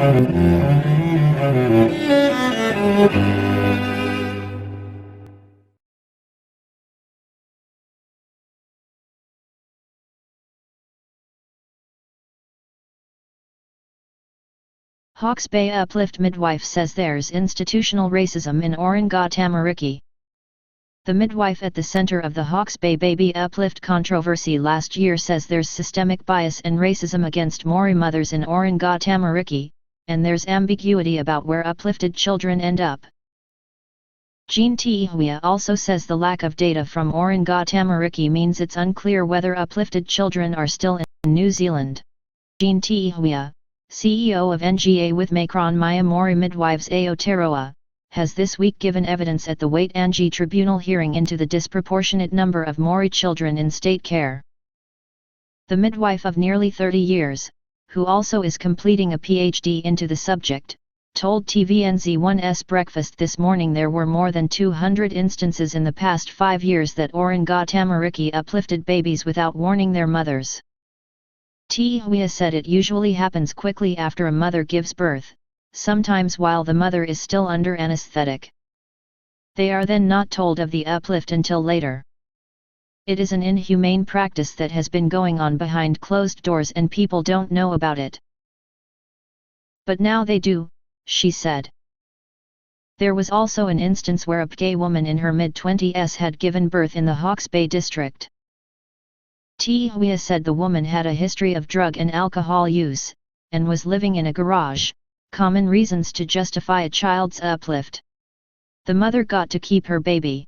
Hawke's Bay Uplift midwife says there's institutional racism in Oranga Tamariki. The midwife at the center of the Hawke's Bay baby uplift controversy last year says there's systemic bias and racism against Maori mothers in Oranga Tamariki, and there's ambiguity about where uplifted children end up. Jean Tihuia also says the lack of data from Oranga Tamariki means it's unclear whether uplifted children are still in New Zealand. Jean Tihuia, CEO of NGA with Macron Maya Maori Midwives Aotearoa, has this week given evidence at the Waitangi Tribunal hearing into the disproportionate number of Maori children in state care. The midwife of nearly 30 years, who also is completing a PhD into the subject, told TVNZ1's Breakfast this morning there were more than 200 instances in the past 5 years that Oranga Tamariki uplifted babies without warning their mothers. Tihuia said it usually happens quickly after a mother gives birth, sometimes while the mother is still under anesthetic. They are then not told of the uplift until later. It is an inhumane practice that has been going on behind closed doors and people don't know about it. But now they do, she said. There was also an instance where a gay woman in her mid-20s had given birth in the Hawke's Bay district. Tihuia said the woman had a history of drug and alcohol use, and was living in a garage, common reasons to justify a child's uplift. The mother got to keep her baby.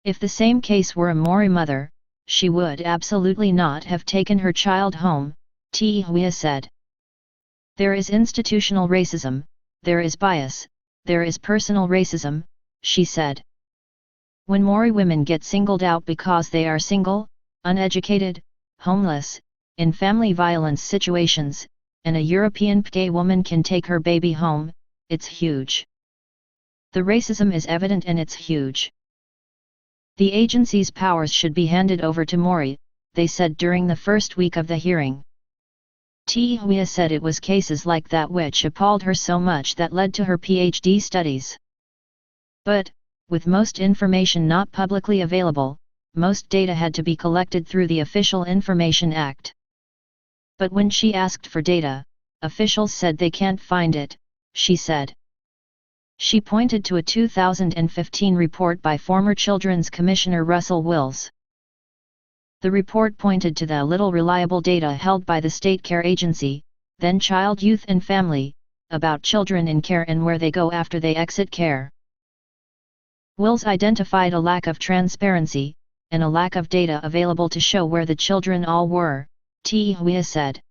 If the same case were a Maori mother, she would absolutely not have taken her child home, Tihuia said. There is institutional racism, there is bias, there is personal racism, she said. When Maori women get singled out because they are single, uneducated, homeless, in family violence situations, and a European gay woman can take her baby home, it's huge. The racism is evident and it's huge. The agency's powers should be handed over to Maori, they said during the first week of the hearing. Tihuia said it was cases like that which appalled her so much that led to her PhD studies. But, with most information not publicly available, most data had to be collected through the Official Information Act. But when she asked for data, officials said they can't find it, she said. She pointed to a 2015 report by former Children's Commissioner Russell Wills. The report pointed to the little reliable data held by the State Care Agency, then Child, Youth and Family, about children in care and where they go after they exit care. Wills identified a lack of transparency, and a lack of data available to show where the children all were, Tihuia said.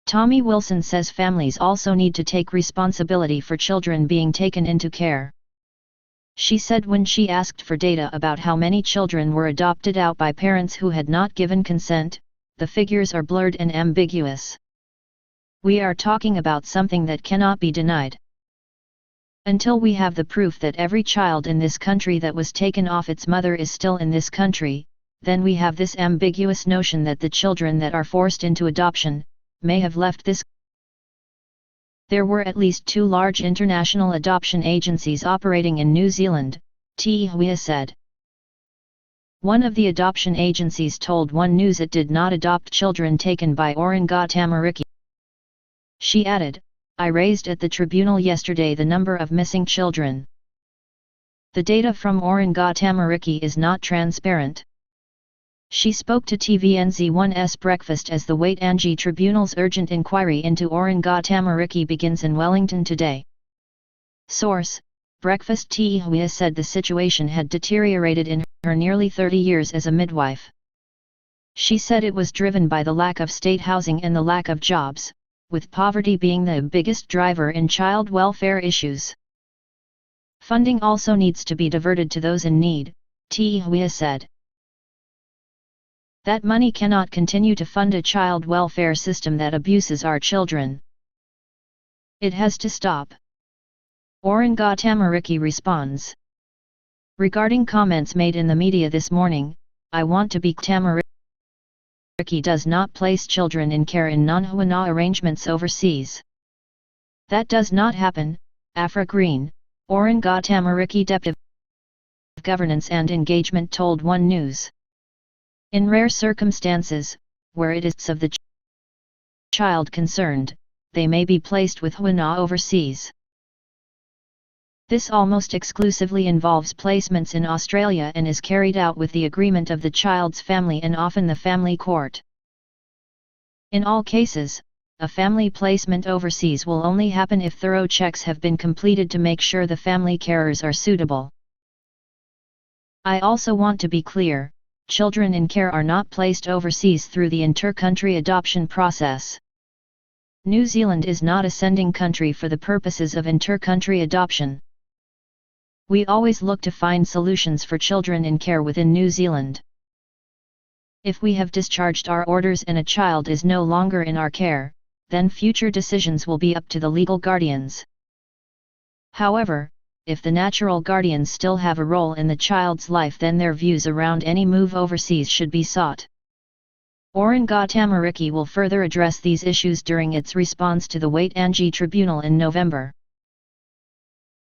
Tommy Wilson says families also need to take responsibility for children being taken into care. She said when she asked for data about how many children were adopted out by parents who had not given consent, the figures are blurred and ambiguous. We are talking about something that cannot be denied. Until we have the proof that every child in this country that was taken off its mother is still in this country, then we have this ambiguous notion that the children that are forced into adoption may have left this. There were at least 2 large international adoption agencies operating in New Zealand, Tihuia said. One of the adoption agencies told One News it did not adopt children taken by Oranga Tamariki. She added, I raised at the tribunal yesterday the number of missing children. The data from Oranga Tamariki is not transparent. She spoke to TVNZ1's Breakfast as the Waitangi Tribunal's urgent inquiry into Oranga Tamariki begins in Wellington today. Source: Breakfast. Tihuia said the situation had deteriorated in her nearly 30 years as a midwife. She said it was driven by the lack of state housing and the lack of jobs, with poverty being the biggest driver in child welfare issues. Funding also needs to be diverted to those in need, Tihuia said. That money cannot continue to fund a child welfare system that abuses our children. It has to stop. Oranga Tamariki responds. Regarding comments made in the media this morning, I want to be Tamariki. Tamariki does not place children in care in non-Hwana arrangements overseas. That does not happen, Afra Green, Oranga Tamariki Deputy of Governance and Engagement told One News. In rare circumstances, where it is of the child concerned, they may be placed with Hwana overseas. This almost exclusively involves placements in Australia and is carried out with the agreement of the child's family and often the family court. In all cases, a family placement overseas will only happen if thorough checks have been completed to make sure the family carers are suitable. I also want to be clear, children in care are not placed overseas through the inter-country adoption process. New Zealand is not a sending country for the purposes of inter-country adoption. We always look to find solutions for children in care within New Zealand. If we have discharged our orders and a child is no longer in our care, then future decisions will be up to the legal guardians. However, if the natural guardians still have a role in the child's life, then their views around any move overseas should be sought. Oranga Tamariki will further address these issues during its response to the Waitangi Tribunal in November.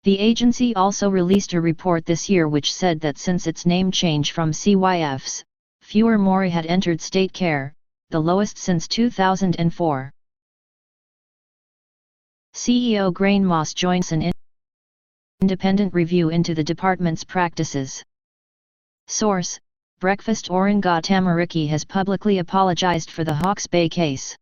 The agency also released a report this year which said that since its name change from CYF's, fewer Maori had entered state care, the lowest since 2004. CEO Grain Moss joins an independent review into the department's practices. Source: Breakfast. Oranga Tamariki has publicly apologized for the Hawke's Bay case.